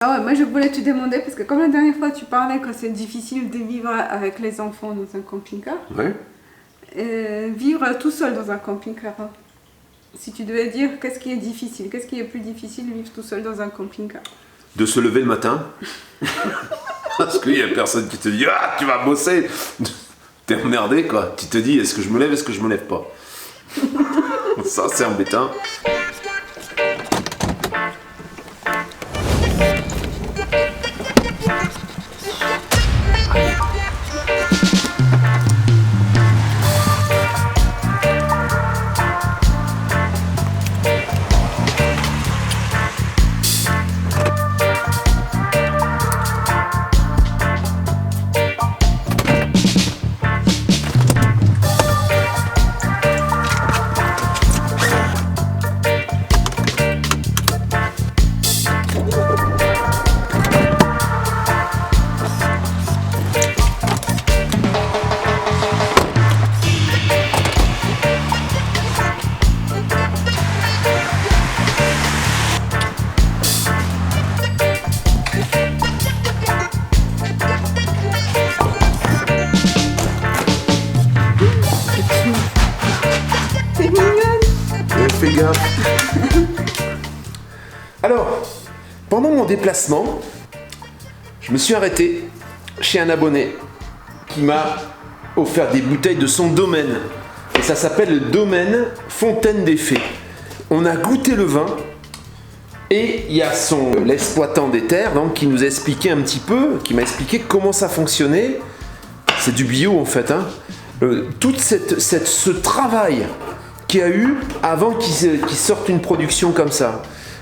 Ah ouais, moi je voulais te demander, parce que comme la dernière fois tu parlais que c'est difficile de vivre avec les enfants dans un camping-car, Ouais. vivre tout seul dans un camping-car, hein. Si tu devais dire qu'est-ce qui est difficile, qu'est-ce qui est plus difficile de vivre tout seul dans un camping-car? De se lever le matin. Parce qu'il y a personne qui te dit ah tu vas bosser. T'es emmerdé quoi. Tu te dis est-ce que je me lève, est-ce que je me lève pas. Ça c'est embêtant. C'est mignonne. Fais gaffe. Alors, pendant mon déplacement, je me suis arrêté chez un abonné qui m'a offert des bouteilles de son domaine. Et ça s'appelle le domaine Fontaine des Fées. On a goûté le vin et il y a l'exploitant des terres donc, qui nous a expliqué un petit peu, qui m'a expliqué comment ça fonctionnait. C'est du bio en fait. Hein. Tout ce travail qu'il y a eu avant qu'il sorte une production comme ça.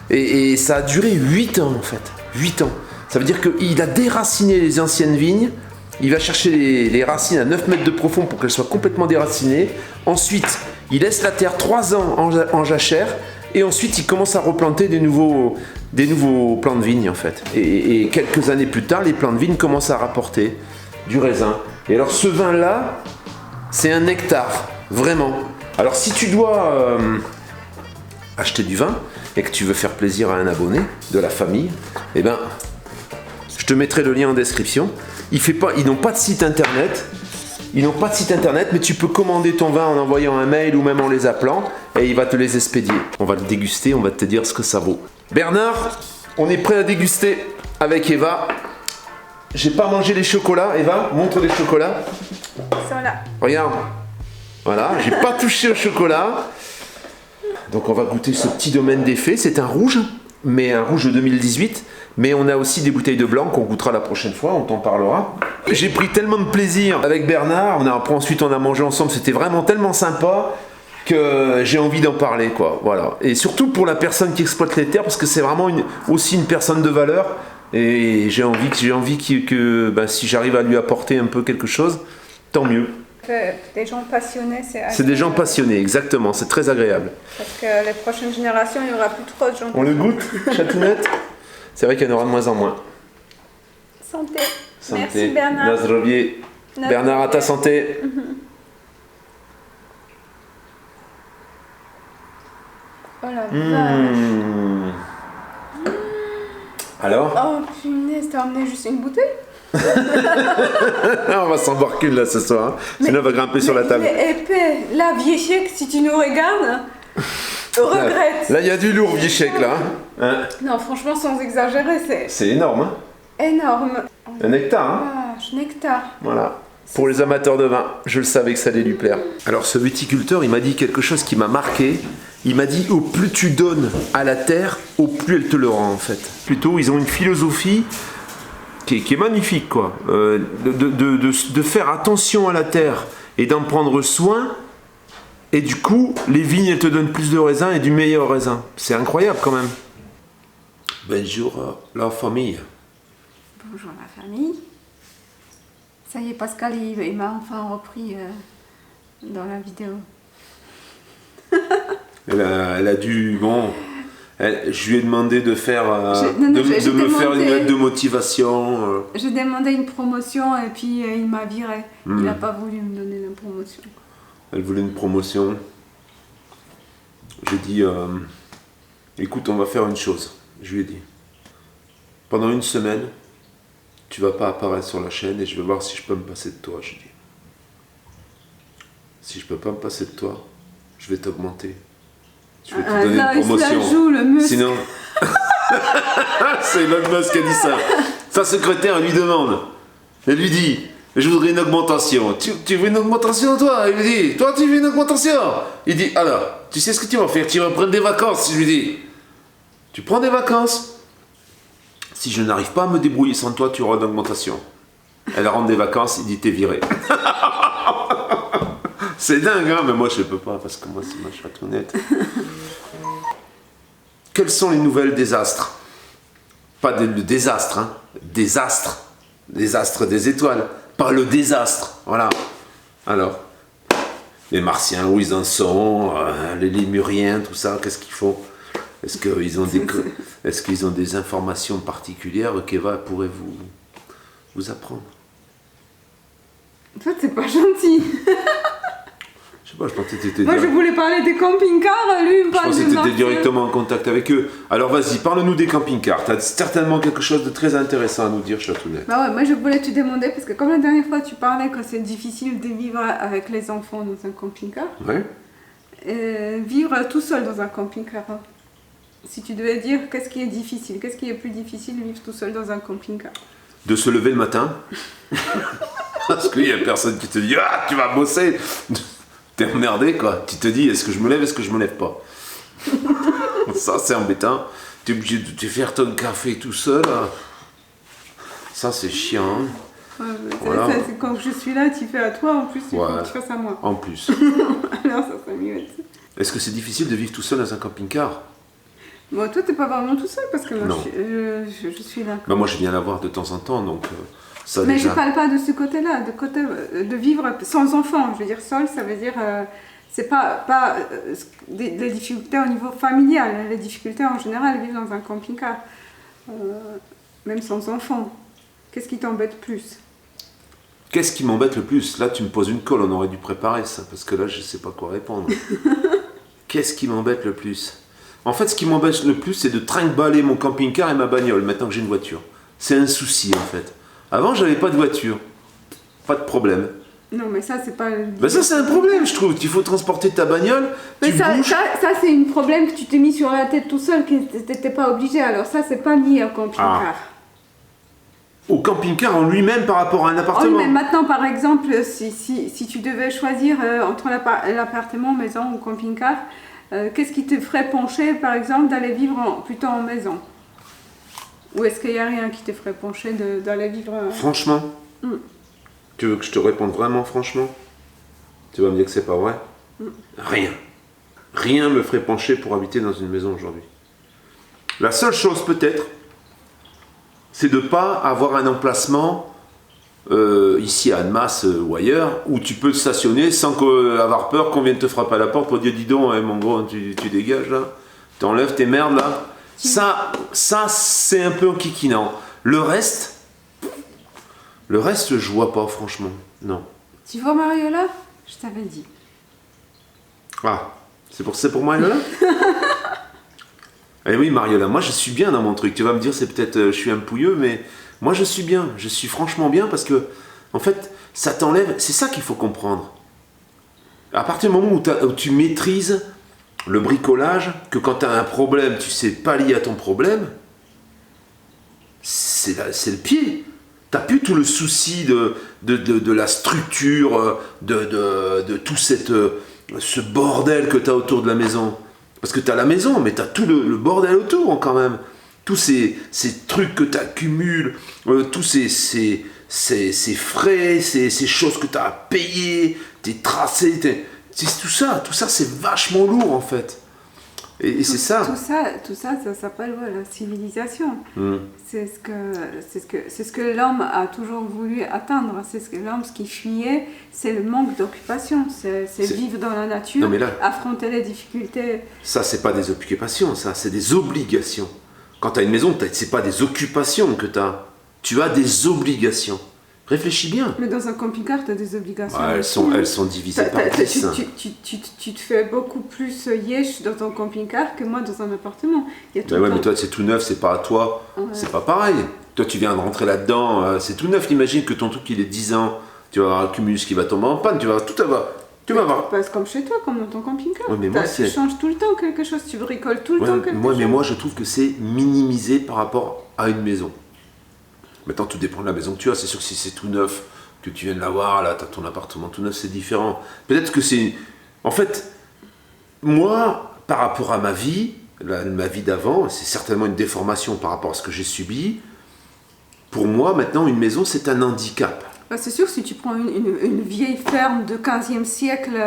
Et ça a duré 8 ans en fait. 8 ans. Ça veut dire qu'il a déraciné les anciennes vignes. Il va chercher les racines à 9 mètres de profond pour qu'elles soient complètement déracinées. Ensuite, il laisse la terre 3 ans en jachère. Et ensuite, il commence à replanter des nouveaux plants de vigne en fait. Et quelques années plus tard, les plants de vigne commencent à rapporter du raisin. Et alors ce vin-là, c'est un nectar, vraiment. Alors si tu dois acheter du vin et que tu veux faire plaisir à un abonné de la famille, eh ben, je te mettrai le lien en description. Ils n'ont pas de site internet. Mais tu peux commander ton vin en envoyant un mail ou même en les appelant et il va te les expédier. On va le déguster, on va te dire ce que ça vaut. Bernard, on est prêt à déguster avec Eva. J'ai pas mangé les chocolats. Eva, montre les chocolats. Ils sont là. Regarde. Voilà, j'ai pas touché au chocolat. Donc on va goûter ce petit domaine des fées. C'est un rouge, mais un rouge de 2018. Mais on a aussi des bouteilles de blanc qu'on goûtera la prochaine fois, on t'en parlera. J'ai pris tellement de plaisir avec Bernard. Ensuite on a mangé ensemble. C'était vraiment tellement sympa que j'ai envie d'en parler, quoi. Voilà. Et surtout pour la personne qui exploite les terres, parce que c'est vraiment aussi une personne de valeur. Et j'ai envie que si j'arrive à lui apporter un peu quelque chose, tant mieux. Des gens passionnés, c'est des gens passionnés, exactement, c'est très agréable. Parce que les prochaines générations, il n'y aura plus trop de gens. On le goûte, Chatounette. C'est vrai qu'il y en aura de moins en moins. Santé. Santé. Merci Bernard. Nazrovier. Bernard, à ta santé. Oh la vache. Alors? Oh punaise, t'as emmené juste une bouteille? On va s'en boire qu'une là ce soir, hein. Sinon on va grimper sur la table. Il est épais. Là, Viechek, si tu nous regardes, regrette. Là, il y a du lourd, Viechek, là. Hein? Non, franchement, sans exagérer, c'est énorme, hein. Énorme. Un nectar, hein. Nectar. Voilà. Pour les amateurs de vin, je le savais que ça allait lui plaire. Alors ce viticulteur, il m'a dit quelque chose qui m'a marqué. Il m'a dit au plus tu donnes à la terre, au plus elle te le rend en fait. Plutôt, ils ont une philosophie qui est magnifique, quoi. De faire attention à la terre et d'en prendre soin. Et du coup, les vignes, elles te donnent plus de raisins et du meilleur raisin. C'est incroyable quand même. Bonjour la famille. Bonjour la famille. Ça y est, Pascal, il m'a enfin repris dans la vidéo. Elle a dû... Bon... je lui ai demandé de faire... de me faire une lettre de motivation. J'ai demandé une promotion et puis il m'a viré. Il n'a pas voulu me donner la promotion. Elle voulait une promotion. J'ai dit... écoute, on va faire une chose. Je lui ai dit. pendant une semaine, tu vas pas apparaître sur la chaîne et je vais voir si je peux me passer de toi, je dis. Si je peux pas me passer de toi, je vais t'augmenter. Je vais te donner là, une promotion. il se la joue, le muscle. Sinon, c'est Elon Musk qui a dit ça. Sa secrétaire lui demande. Elle lui dit, je voudrais une augmentation. Tu veux une augmentation toi? Il lui dit, toi tu veux une augmentation? Il dit, alors, tu sais ce que tu vas faire? Tu vas prendre des vacances. Je lui dis, tu prends des vacances? Si je n'arrive pas à me débrouiller sans toi, tu auras une augmentation. Elle rentre des vacances, il dit, t'es viré. C'est dingue, hein, mais moi je peux pas, parce que moi c'est ma chatounette. Quelles sont les nouvelles des astres? Pas le désastre, hein, des astres. Des astres des étoiles, pas le désastre. Voilà. Alors, les Martiens, où ils en sont, les Lémuriens, tout ça, qu'est-ce qu'ils font? Est-ce qu'ils ont des informations particulières qu'Eva pourrait vous apprendre? Toi, c'est pas gentil. Je sais pas, je pensais que tu étais Moi, je voulais parler des camping-cars, lui, il me parle de que tu étais Marseille. directement en contact avec eux. Alors vas-y, parle-nous des camping-cars. Tu as certainement quelque chose de très intéressant à nous dire, Chatounette. Bah ouais, moi je voulais te demander, parce que comme la dernière fois tu parlais que c'est difficile de vivre avec les enfants dans un camping-car, Ouais. vivre tout seul dans un camping-car, hein. Si tu devais dire qu'est-ce qui est difficile, qu'est-ce qui est plus difficile de vivre tout seul dans un camping-car? De se lever le matin. Parce qu'il y a personne qui te dit, ah, tu vas bosser. T'es emmerdé, quoi. Tu te dis, est-ce que je me lève, est-ce que je me lève pas? Ça, c'est embêtant. T'es obligé de te faire ton café tout seul. Ça, c'est chiant. Hein. Ouais, Voilà. c'est quand je suis là, tu fais à toi, en plus il faut que tu fasses à moi. En plus. Alors ça serait mieux. Est-ce que c'est difficile de vivre tout seul dans un camping-car? Bon, toi t'es pas vraiment tout seul, parce que moi Non. je suis là. Bah, moi, je viens la voir de temps en temps, donc ça Mais déjà. je parle pas de ce côté-là, de vivre sans enfant. Je veux dire seul, ça veut dire c'est pas des difficultés au niveau familial. Les difficultés en général vivre dans un camping-car, même sans enfant. Qu'est-ce qui t'embête plus? Qu'est-ce qui m'embête le plus? Là, tu me poses une colle, on aurait dû préparer ça, parce que là, je sais pas quoi répondre. Qu'est-ce qui m'embête le plus? En fait, ce qui m'embête le plus, c'est de trinque-baller mon camping-car et ma bagnole, maintenant que j'ai une voiture. C'est un souci, en fait. Avant, j'avais pas de voiture. Pas de problème. Non, mais ça, c'est pas. Ben ça, c'est un problème, je trouve. Il faut transporter ta bagnole, Mais tu ça, bouges. ça c'est un problème que tu t'es mis sur la tête tout seul, que t'étais pas obligé. Alors ça, c'est pas lié au camping-car. Au camping-car en lui-même par rapport à un appartement. Oh, mais maintenant, par exemple, si tu devais choisir entre l'appartement, maison ou camping-car, qu'est-ce qui te ferait pencher, par exemple, d'aller vivre plutôt en maison? Ou est-ce qu'il n'y a rien qui te ferait pencher d'aller vivre... Franchement, tu veux que je te réponde vraiment franchement? Tu vas me dire que c'est pas vrai? Rien. Rien me ferait pencher pour habiter dans une maison aujourd'hui. La seule chose peut-être, c'est de ne pas avoir un emplacement ici à Annemasse ou ailleurs où tu peux te stationner sans avoir peur qu'on vienne te frapper à la porte pour dire dis donc, hein, mon gros, tu dégages là, t'enlèves tes merdes là. Ça c'est un peu enquiquinant. Le reste, je vois pas franchement, non. Tu vois Mariola? Je t'avais dit. Ah, c'est pour moi là. Eh oui, Mariola, moi je suis bien dans mon truc. Tu vas me dire, c'est peut-être, je suis un pouilleux, mais moi je suis bien. Je suis franchement bien parce que, en fait, ça t'enlève. C'est ça qu'il faut comprendre. À partir du moment où tu maîtrises le bricolage, que quand tu as un problème, tu sais pallier à ton problème, c'est le pied. T'as plus tout le souci de la structure, de tout ce bordel que tu as autour de la maison. Parce que tu as la maison, mais tu as tout le bordel autour quand même. Tous ces trucs que tu accumules, tous ces frais, ces choses que tu as à payer, tes tracés, tout ça c'est vachement lourd en fait. Et c'est ça. Tout ça s'appelle la civilisation. C'est ce que l'homme a toujours voulu atteindre. C'est ce que l'homme, ce qui fuyait, c'est le manque d'occupation. C'est vivre dans la nature, non, mais là, affronter les difficultés. Ça, c'est pas des occupations, ça, c'est des obligations. Quand tu as une maison, c'est pas des occupations que tu as. Tu as des obligations. Réfléchis bien. Mais dans un camping-car, tu as des obligations. Ouais, elles sont divisées par 10. Tu te fais beaucoup plus yesh dans ton camping-car que moi dans un appartement. Il y a tout Mais toi, c'est tout neuf, c'est pas à toi. Ouais. C'est pas pareil. Toi, tu viens de rentrer là-dedans, c'est tout neuf. Imagine que ton truc, il est 10 ans. Tu vas avoir un cumulus qui va tomber en panne. Tu vas tout avoir. Tu vas voir. Ça passe comme chez toi, comme dans ton camping-car. Ouais, mais moi, tu changes tout le temps quelque chose, tu bricoles tout le temps quelque chose. Mais moi, je trouve que c'est minimisé par rapport à une maison. Maintenant, tout dépend de la maison que tu as. C'est sûr que si c'est tout neuf, que tu viens de l'avoir, là, tu as ton appartement tout neuf, c'est différent. Peut-être que c'est... En fait, moi, par rapport à ma vie d'avant, c'est certainement une déformation par rapport à ce que j'ai subi. Pour moi, maintenant, une maison, c'est un handicap. C'est sûr, si tu prends une vieille ferme de 15e siècle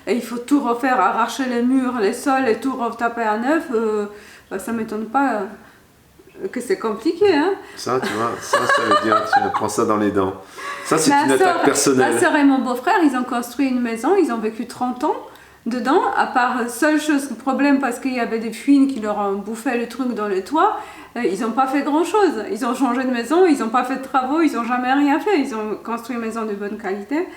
et il faut tout refaire, arracher les murs, les sols et tout retaper à neuf, ça ne m'étonne pas que c'est compliqué. Hein. Ça, tu vois, ça veut dire tu prends ça dans les dents. Ça, c'est une attaque personnelle. Ma soeur et mon beau-frère, ils ont construit une maison, ils ont vécu 30 ans dedans, à part seule chose, problème parce qu'il y avait des fuines qui leur ont bouffé le truc dans le toit. Ils n'ont pas fait grand-chose. Ils ont changé de maison, ils n'ont pas fait de travaux, ils n'ont jamais rien fait. Ils ont construit une maison de bonne qualité,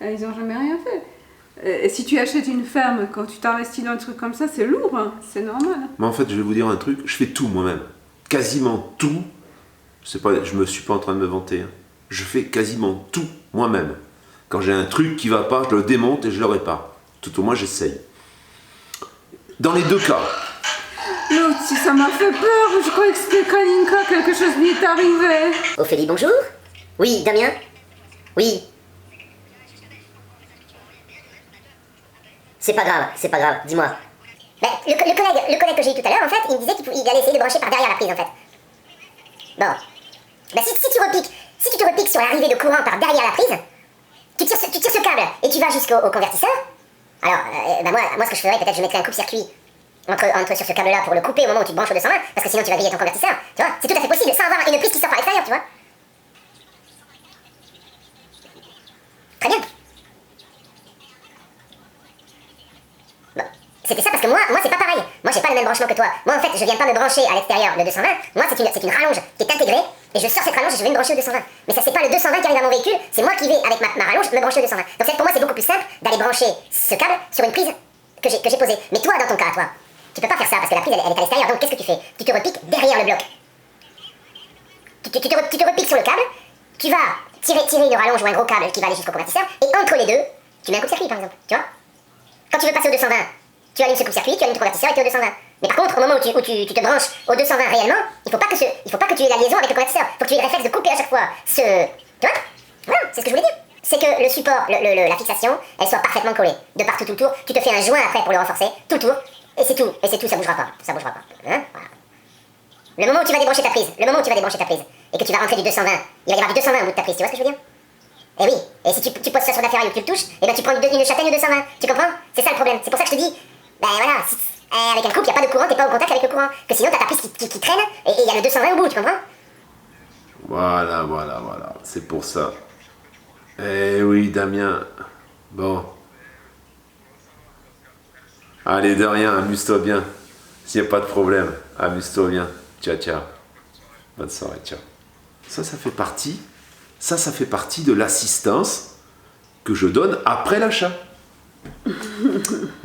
ils n'ont jamais rien fait. Et si tu achètes une ferme, quand tu t'investis dans un truc comme ça, c'est lourd, hein, c'est normal. Mais en fait, je vais vous dire un truc, je fais tout moi-même. Quasiment tout. Je me suis pas en train de me vanter. Hein. Je fais quasiment tout moi-même. Quand j'ai un truc qui va pas, je le démonte et je le répare. Tout au moins, j'essaye. Dans les deux cas. L'autre, si ça m'a fait peur, je croyais que c'était Kalinka, quelque chose lui est arrivé. Ophélie, bonjour. Oui, Damien. Oui. C'est pas grave, dis-moi. Ben, le collègue que j'ai eu tout à l'heure, en fait, il me disait qu'il allait essayer de brancher par derrière la prise, en fait. Bon. Ben, si tu te repiques sur l'arrivée de courant par derrière la prise, tu tires ce câble et tu vas jusqu'au convertisseur. Alors, moi, ce que je ferais, peut-être je mettrais un coupe-circuit entre sur ce câble-là pour le couper au moment où tu te branches au 220, parce que sinon tu vas griller ton convertisseur, tu vois, c'est tout à fait possible, sans avoir une prise qui sort par l'extérieur, tu vois. Très bien. Bon, c'était ça parce que moi c'est pas pareil, moi j'ai pas le même branchement que toi, moi en fait je viens pas me brancher à l'extérieur le 220, moi c'est une rallonge qui est intégrée, et je sors cette rallonge et je vais me brancher au 220, mais ça c'est pas le 220 qui arrive à mon véhicule, c'est moi qui vais avec ma rallonge me brancher au 220, donc pour moi c'est beaucoup plus simple d'aller brancher ce câble sur une prise que j'ai posée, mais toi dans ton cas, toi, tu peux pas faire ça parce que la prise elle est à l'extérieur, donc qu'est-ce que tu fais? Tu te repiques derrière le bloc. Tu te repiques sur le câble, tu vas tirer une rallonge ou un gros câble qui va aller jusqu'au convertisseur, et entre les deux, tu mets un coupe-circuit par exemple, tu vois. Quand tu veux passer au 220, tu allumes ce coupe-circuit, tu allumes ton convertisseur et tu es au 220. Mais par contre, au moment où tu te branches au 220 réellement, il faut pas que tu aies la liaison avec le convertisseur, il faut que tu aies le réflexe de couper à chaque fois tu vois. Voilà, c'est ce que je voulais dire. C'est que le support, la fixation, elle soit parfaitement collée, de partout tout le tour, tu te fais un joint après pour le renforcer, tout le tour. Et c'est tout, ça bougera pas. Hein, voilà. Le moment où tu vas débrancher ta prise, et que tu vas rentrer du 220, il va y avoir du 220 au bout de ta prise, tu vois ce que je veux dire? Et oui, et si tu poses ça sur la ferraille ou que tu le touches, et ben tu prends une châtaigne au 220, tu comprends? C'est ça le problème, c'est pour ça que je te dis, ben voilà, avec un couple, il n'y a pas de courant, t'es pas au contact avec le courant, que sinon t'as ta prise qui traîne, et il y a le 220 au bout, tu comprends? Voilà, c'est pour ça. Eh oui, Damien, bon... Allez, de rien, amuse-toi bien. S'il n'y a pas de problème, amuse-toi bien. Ciao. Bonne soirée, ciao. Ça fait partie de l'assistance que je donne après l'achat.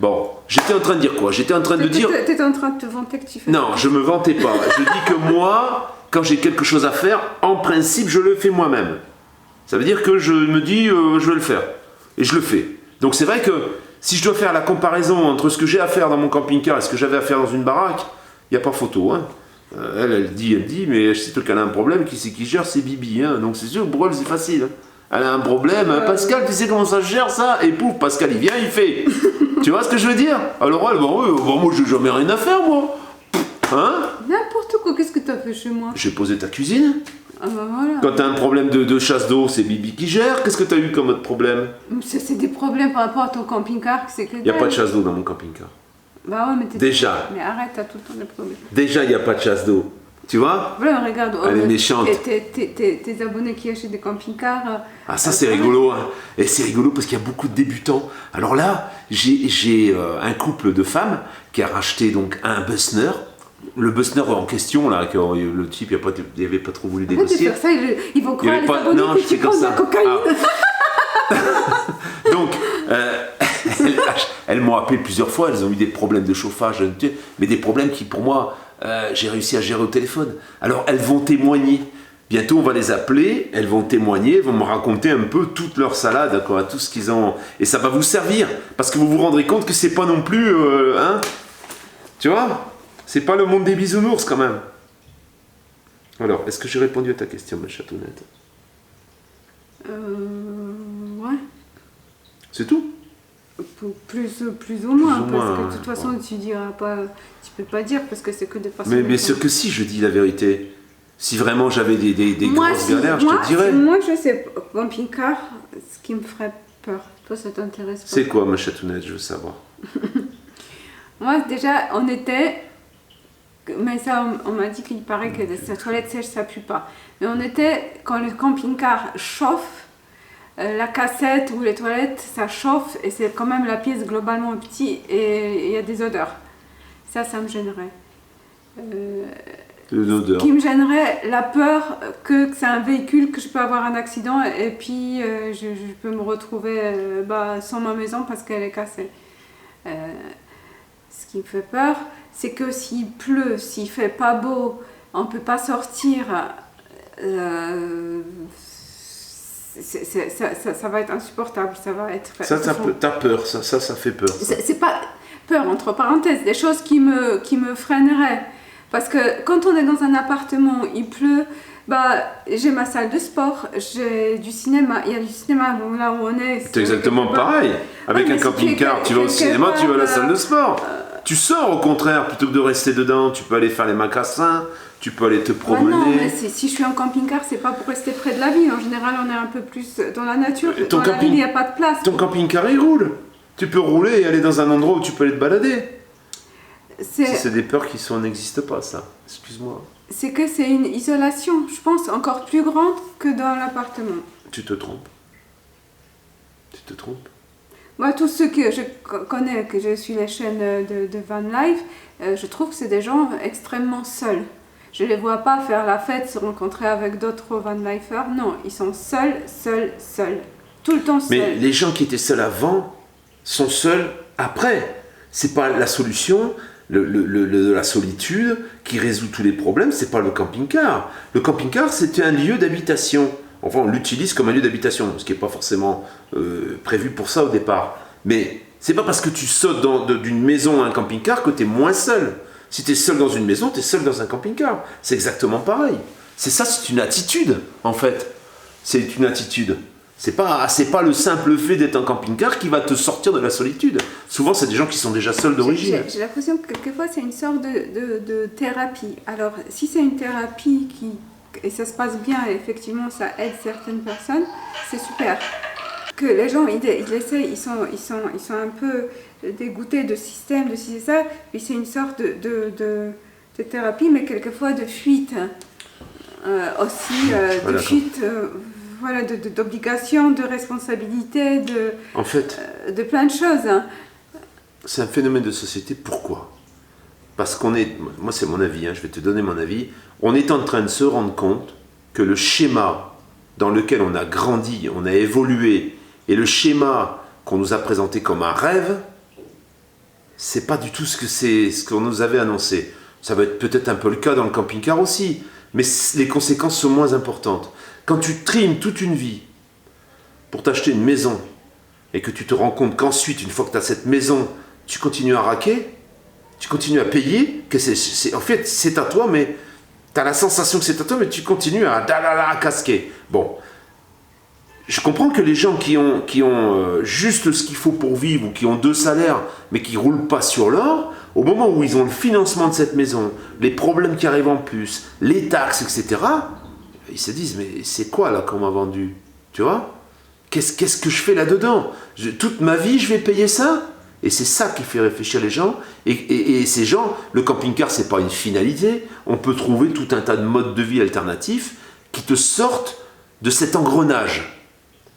Bon, j'étais en train de dire quoi? J'étais en train de dire... T'étais en train de te vanter que tu fais... Non, je me vantais pas. Je dis que moi, quand j'ai quelque chose à faire, en principe, je le fais moi-même. Ça veut dire que je me dis, je vais le faire. Et je le fais. Donc c'est vrai que si je dois faire la comparaison entre ce que j'ai à faire dans mon camping-car et ce que j'avais à faire dans une baraque, il n'y a pas photo. Hein. Elle dit, mais c'est sûr qu'elle a un problème, qui c'est qui gère, c'est Bibi. Hein. Donc c'est sûr, pour elle, c'est facile. Hein. Elle a un problème, Pascal, tu sais comment ça se gère ça? Et pouf, Pascal, il vient, il fait. Tu vois ce que je veux dire? Alors elle, moi, j'ai jamais rien à faire, moi. Hein? N'importe quoi, qu'est-ce que t'as fait chez moi? J'ai posé ta cuisine. Ah bah voilà. Quand t'as un problème de chasse d'eau, c'est Bibi qui gère. Qu'est-ce que t'as eu comme autre problème? C'est des problèmes par rapport à ton camping-car, c'est que... Il n'y a pas de chasse d'eau dans mon camping-car. Bah ouais, mais t'es... Déjà. Mais arrête, t'as tout le temps des problèmes. Déjà, il n'y a pas de chasse d'eau. Tu vois? Voilà, regarde. Elle est méchante. Tes abonnés qui achètent des camping-cars... Ah ça c'est rigolo. Hein. Et c'est rigolo parce qu'il y a beaucoup de débutants. Alors là, j'ai un couple de femmes qui a racheté donc un Bussner Le Bessner en question, là, que le type il avait pas trop voulu Arrête de négocier. faire ça, ils vont croire avait les pas- abonnés non, que je tu fais comme prends de la ça. cocaïne. Donc, elles m'ont appelé plusieurs fois, elles ont eu des problèmes de chauffage, mais des problèmes qui, pour moi, j'ai réussi à gérer au téléphone. Alors, elles vont témoigner. Bientôt, on va les appeler, elles vont témoigner, elles vont me raconter un peu toute leur salade, quoi, tout ce qu'ils ont. Et ça va vous servir, parce que vous vous rendrez compte que c'est pas non plus, hein, tu vois, c'est pas le monde des bisounours quand même. Alors, est-ce que j'ai répondu à ta question, ma chatounette? Ouais. C'est tout? Plus ou moins, Plus ou parce moins, que de toute façon, ouais. tu diras pas, tu peux pas dire parce que c'est que des façons. Mais bien sûr que si, je dis la vérité. Si vraiment j'avais des grosses galères, je te dirais. Moi, je sais, camping-car, ce qui me ferait peur. Toi, ça t'intéresse pas? C'est quoi, ma chatounette, je veux savoir. Moi, déjà, on était. Mais ça, on m'a dit qu'il paraît que sa toilette sèche, ça pue pas. Mais on était, quand le camping-car chauffe, la cassette ou les toilettes, ça chauffe et c'est quand même la pièce globalement petite et il y a des odeurs. Ça me gênerait. L'odeur. Ce qui me gênerait, la peur que c'est un véhicule, que je peux avoir un accident et puis je peux me retrouver sans ma maison parce qu'elle est cassée. Ce qui me fait peur, c'est que s'il pleut, s'il fait pas beau, on peut pas sortir, ça va être insupportable, ça va être... T'as peur, ça fait peur. Ça. C'est pas peur, entre parenthèses, des choses qui me freineraient. Parce que quand on est dans un appartement, il pleut, j'ai ma salle de sport, j'ai du cinéma, il y a du cinéma là où on est. C'est exactement pareil. Avec un camping-car, tu vas au cinéma, tu vas à la salle de sport. Tu sors au contraire, plutôt que de rester dedans, tu peux aller faire les macassins, tu peux aller te promener. Non, mais si je suis en camping-car, c'est pas pour rester près de la ville. En général, on est un peu plus dans la nature. Dans la ville, il n'y a pas de place. Ton camping-car, il roule. Tu peux rouler et aller dans un endroit où tu peux aller te balader. C'est des peurs qui n'existent pas, ça. Excuse-moi. C'est que c'est une isolation, je pense, encore plus grande que dans l'appartement. Tu te trompes. Moi, tous ceux que je connais, que je suis les chaînes de Van Life, je trouve que c'est des gens extrêmement seuls. Je ne les vois pas faire la fête, se rencontrer avec d'autres Van Lifers. Non, ils sont seuls. Tout le temps seuls. Mais les gens qui étaient seuls avant sont seuls après. C'est pas la solution. La solitude qui résout tous les problèmes, c'est pas le camping-car. Le camping-car, c'était un lieu d'habitation. Enfin, on l'utilise comme un lieu d'habitation, ce qui n'est pas forcément prévu pour ça au départ. Mais c'est pas parce que tu sautes d'une maison à un camping-car que tu es moins seul. Si tu es seul dans une maison, tu es seul dans un camping-car. C'est exactement pareil. C'est ça, c'est une attitude, en fait. C'est une attitude. C'est pas le simple fait d'être en camping-car qui va te sortir de la solitude. Souvent, c'est des gens qui sont déjà seuls d'origine. J'ai l'impression que quelquefois, c'est une sorte de thérapie. Alors, si c'est une thérapie et ça se passe bien et effectivement, ça aide certaines personnes, c'est super. Que les gens, ils essayent, ils sont un peu dégoûtés de système, de ci et ça, puis c'est une sorte de thérapie, mais quelquefois de fuite. Aussi, de fuite... Voilà, d'obligation, de responsabilité, en fait, de plein de choses. C'est un phénomène de société. Pourquoi? Parce moi c'est mon avis, je vais te donner mon avis, on est en train de se rendre compte que le schéma dans lequel on a grandi, on a évolué, et le schéma qu'on nous a présenté comme un rêve, c'est pas du tout ce qu'on nous avait annoncé. Ça va être peut-être un peu le cas dans le camping-car aussi, mais les conséquences sont moins importantes. Quand tu trimes toute une vie pour t'acheter une maison et que tu te rends compte qu'ensuite, une fois que tu as cette maison, tu continues à raquer, tu continues à payer, que en fait c'est à toi, mais tu as la sensation que c'est à toi, mais tu continues à casquer. Bon, je comprends que les gens qui ont juste ce qu'il faut pour vivre ou qui ont 2 salaires, mais qui ne roulent pas sur l'or, au moment où ils ont le financement de cette maison, les problèmes qui arrivent en plus, les taxes, etc., ils se disent, mais c'est quoi là qu'on m'a vendu? Tu vois? Qu'est-ce que je fais là-dedans? Toute ma vie, je vais payer ça? Et c'est ça qui fait réfléchir les gens. Et ces gens, le camping-car, c'est pas une finalité. On peut trouver tout un tas de modes de vie alternatifs qui te sortent de cet engrenage.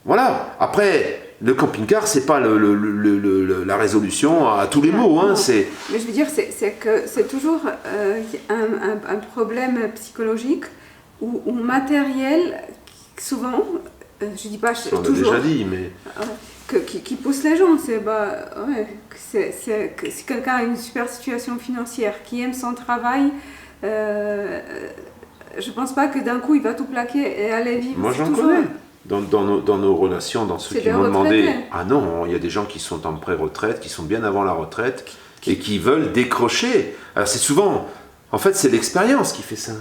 Voilà. Après, le camping-car, c'est pas la résolution à tous les maux. Hein, Mais je veux dire, c'est que c'est toujours un problème psychologique ou matériel, souvent, je dis pas on toujours, l'a déjà dit, mais... qui pousse les gens. Si quelqu'un a une super situation financière, qui aime son travail, je pense pas que d'un coup il va tout plaquer et aller vivre. Moi j'en connais. Dans nos relations, dans ceux qui m'ont demandé, ah non, il y a des gens qui sont en pré-retraite, qui sont bien avant la retraite et qui veulent décrocher. Alors c'est souvent, en fait c'est l'expérience qui fait ça.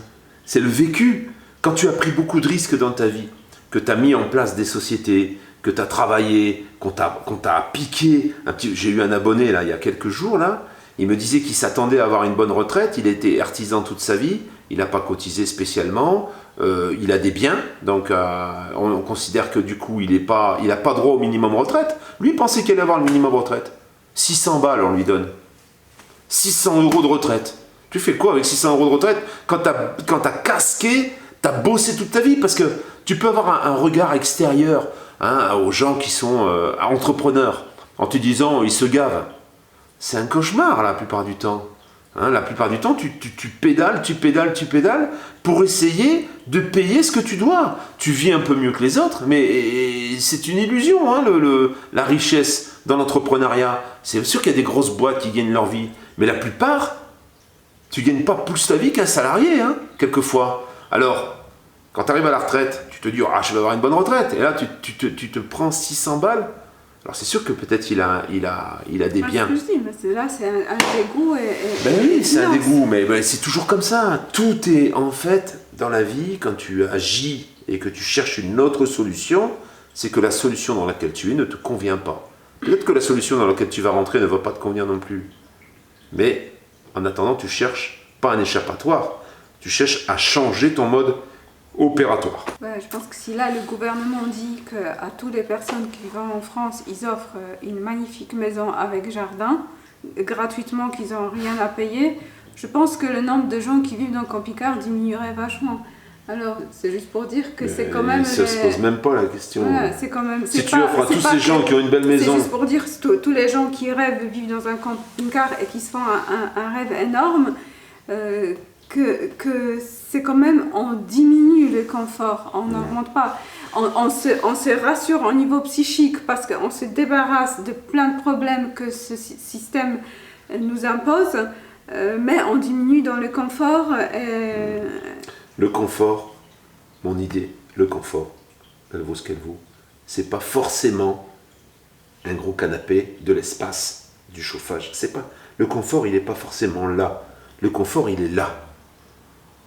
C'est le vécu. Quand tu as pris beaucoup de risques dans ta vie, que tu as mis en place des sociétés, que tu as travaillé, qu'on t'a piqué. J'ai eu un abonné là, il y a quelques jours, là, il me disait qu'il s'attendait à avoir une bonne retraite, il était artisan toute sa vie, il n'a pas cotisé spécialement, il a des biens, donc on considère que du coup il n'a pas droit au minimum retraite. Lui il pensait qu'il allait avoir le minimum retraite. 600 balles on lui donne. 600 € de retraite. Tu fais quoi avec 600 € de retraite quand t'as casqué, t'as bossé toute ta vie? Parce que tu peux avoir un regard extérieur aux gens qui sont entrepreneurs en te disant ils se gavent. C'est un cauchemar la plupart du temps. La plupart du temps, tu pédales pour essayer de payer ce que tu dois. Tu vis un peu mieux que les autres, mais c'est une illusion, la richesse dans l'entrepreneuriat. C'est sûr qu'il y a des grosses boîtes qui gagnent leur vie, mais la plupart, tu ne gagnes pas plus ta vie qu'un salarié, quelquefois. Alors, quand tu arrives à la retraite, tu te dis « Ah, je vais avoir une bonne retraite ». Et là, tu te prends 600 balles. Alors c'est sûr que peut-être il a des biens. C'est ce que je dis, mais là c'est un dégoût oui, c'est un dégoût, mais c'est toujours comme ça. Tout est en fait dans la vie, quand tu agis et que tu cherches une autre solution, c'est que la solution dans laquelle tu es ne te convient pas. Peut-être que la solution dans laquelle tu vas rentrer ne va pas te convenir non plus. Mais en attendant, tu cherches pas un échappatoire, tu cherches à changer ton mode opératoire. Je pense que si là le gouvernement dit qu'à toutes les personnes qui vivent en France, ils offrent une magnifique maison avec jardin, gratuitement, qu'ils n'ont rien à payer, je pense que le nombre de gens qui vivent dans le camping-car diminuerait vachement. Alors c'est juste pour dire que c'est quand même... Ça ne se pose même pas la question. Voilà, c'est quand même, si tu offres à tous ces gens qui ont une belle maison... C'est juste pour dire tous les gens qui rêvent de vivre dans un camping-car et qui se font un rêve énorme, que c'est quand même, on diminue le confort, on n'augmente pas. On se rassure au niveau psychique parce qu'on se débarrasse de plein de problèmes que ce système nous impose, mais on diminue dans le confort. Le confort, mon idée, le confort, elle vaut ce qu'elle vaut. C'est pas forcément un gros canapé, de l'espace, du chauffage. Le confort, il n'est pas forcément là. Le confort, il est là.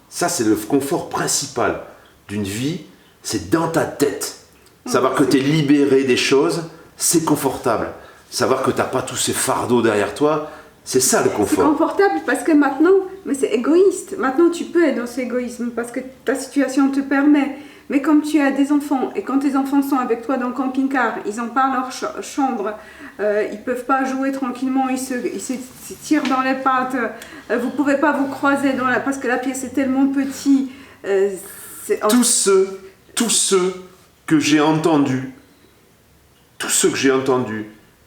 Ça, c'est le confort principal d'une vie, c'est dans ta tête. Savoir que tu es libéré des choses, c'est confortable. Savoir que tu n'as pas tous ces fardeaux derrière toi, c'est ça le confort. C'est confortable parce que maintenant, mais c'est égoïste. Maintenant, tu peux être dans cet égoïsme parce que ta situation te permet. Mais comme tu as des enfants, et quand tes enfants sont avec toi dans le camping-car, ils n'ont pas leur chambre, ils ne peuvent pas jouer tranquillement, ils se tirent dans les pattes, vous ne pouvez pas vous croiser parce que la pièce est tellement petite. Tous ceux que j'ai entendus,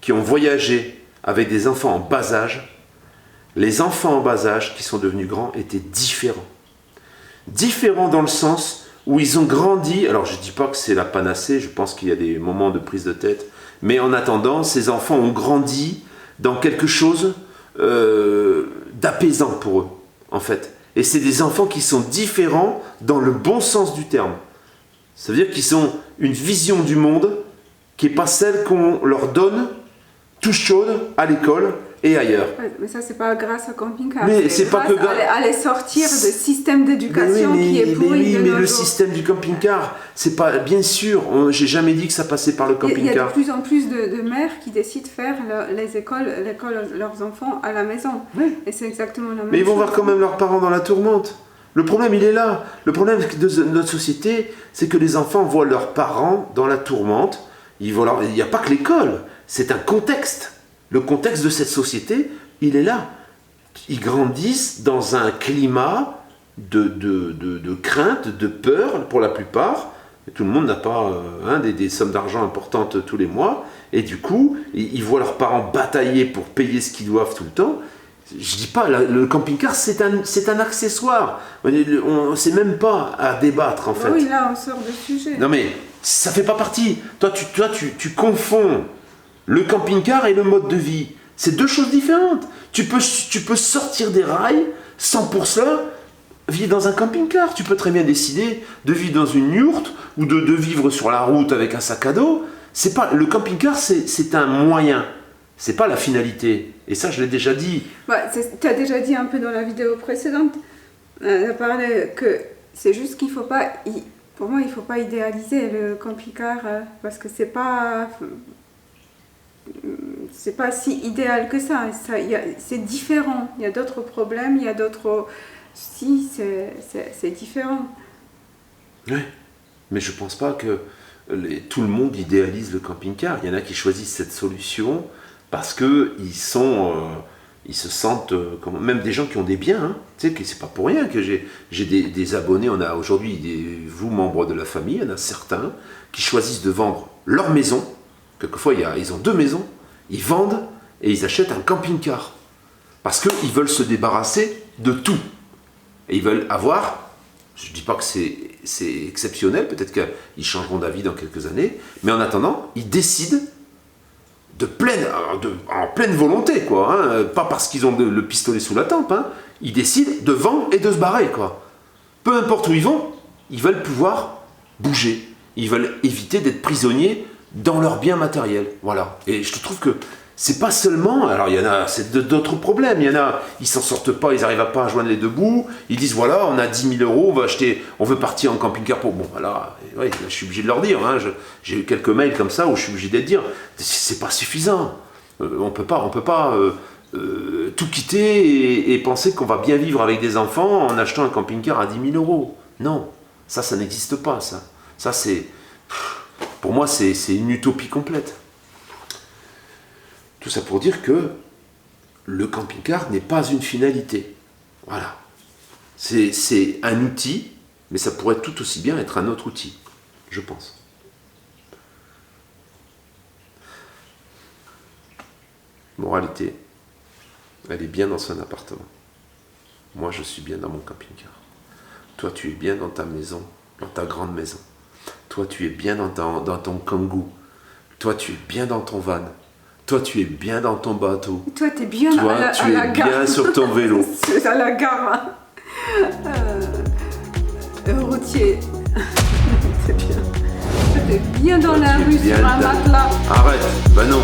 qui ont voyagé avec des enfants en bas âge, les enfants en bas âge qui sont devenus grands étaient différents. Différents dans le sens où ils ont grandi, alors je ne dis pas que c'est la panacée, je pense qu'il y a des moments de prise de tête, mais en attendant, ces enfants ont grandi dans quelque chose d'apaisant pour eux, en fait. Et c'est des enfants qui sont différents dans le bon sens du terme. Ça veut dire qu'ils ont une vision du monde qui n'est pas celle qu'on leur donne, tout chaude, à l'école et ailleurs. Mais ça, c'est pas grâce au camping-car. Mais c'est pas que grâce à les sortir de système d'éducation qui est pourri. Mais le système du camping-car, c'est pas... Bien sûr, j'ai jamais dit que ça passait par le camping-car. Il y a de plus en plus de mères qui décident de faire l'école leurs enfants à la maison. Oui. Et c'est exactement la même chose. Mais ils vont voir quand même leurs parents dans la tourmente. Le problème, il est là. Le problème de notre société, c'est que les enfants voient leurs parents dans la tourmente. Il n'y a pas que l'école. C'est un contexte. Le contexte de cette société, il est là. Ils grandissent dans un climat de crainte, de peur, pour la plupart, Et tout le monde n'a pas des sommes d'argent importantes tous les mois. Et du coup, ils voient leurs parents batailler pour payer ce qu'ils doivent tout le temps. Je dis pas, le camping-car, c'est un accessoire. C'est même pas à débattre, en fait. Oui, là, on sort de sujet. Non, mais ça fait pas partie. Toi, tu confonds le camping-car et le mode de vie. C'est deux choses différentes. Tu peux sortir des rails sans pour cela vivre dans un camping-car. Tu peux très bien décider de vivre dans une yourte ou de vivre sur la route avec un sac à dos. C'est pas, le camping-car, c'est un moyen. C'est pas la finalité. Et ça, je l'ai déjà dit. Tu as déjà dit un peu dans la vidéo précédente. Tu as parlé que c'est juste qu'il faut pas... Pour moi, il ne faut pas idéaliser le camping-car parce que c'est pas si idéal que ça. C'est différent. Il y a d'autres problèmes, il y a d'autres... Si, c'est différent. Oui, mais je pense pas que tout le monde idéalise le camping-car. Il y en a qui choisissent cette solution parce qu'ils se sentent, même des gens qui ont des biens, hein. Tu sais que c'est pas pour rien que j'ai des abonnés. On a aujourd'hui, vous membres de la famille, il y en a certains qui choisissent de vendre leur maison. Quelquefois, ils ont 2 maisons, ils vendent et ils achètent un camping-car parce qu'ils veulent se débarrasser de tout. Et ils veulent avoir, je ne dis pas que c'est exceptionnel, peut-être qu'ils changeront d'avis dans quelques années, mais en attendant, ils décident en pleine volonté, quoi, hein, pas parce qu'ils ont le pistolet sous la tempe, hein, ils décident de vendre et de se barrer, quoi. Peu importe où ils vont, ils veulent pouvoir bouger, ils veulent éviter d'être prisonniers dans leurs biens matériels, voilà. Et je trouve que c'est pas seulement, alors il y en a, c'est d'autres problèmes, il y en a, ils s'en sortent pas, ils n'arrivent pas à joindre les deux bouts, ils disent voilà, on a 10 000 €, on veut partir en camping-car pour, bon, voilà, ouais, je suis obligé de leur dire, hein, j'ai eu quelques mails comme ça où je suis obligé de dire, c'est pas suffisant, on peut pas tout quitter et penser qu'on va bien vivre avec des enfants en achetant un camping-car à 10 000 €. Non, ça n'existe pas, ça c'est, pour moi c'est une utopie complète. Tout ça pour dire que le camping-car n'est pas une finalité. Voilà. C'est un outil, mais ça pourrait tout aussi bien être un autre outil, je pense. Moralité, elle est bien dans son appartement. Moi, je suis bien dans mon camping-car. Toi, tu es bien dans ta maison, dans ta grande maison. Toi, tu es bien dans ton Kangoo. Toi, tu es bien dans ton van. Toi, tu es bien dans ton bateau. Toi, tu es bien à la gare. Toi, tu es bien sur ton vélo. C'est à la gare. Routier. C'est bien. Tu es bien dans la rue sur un matelas. Arrête. Ben non.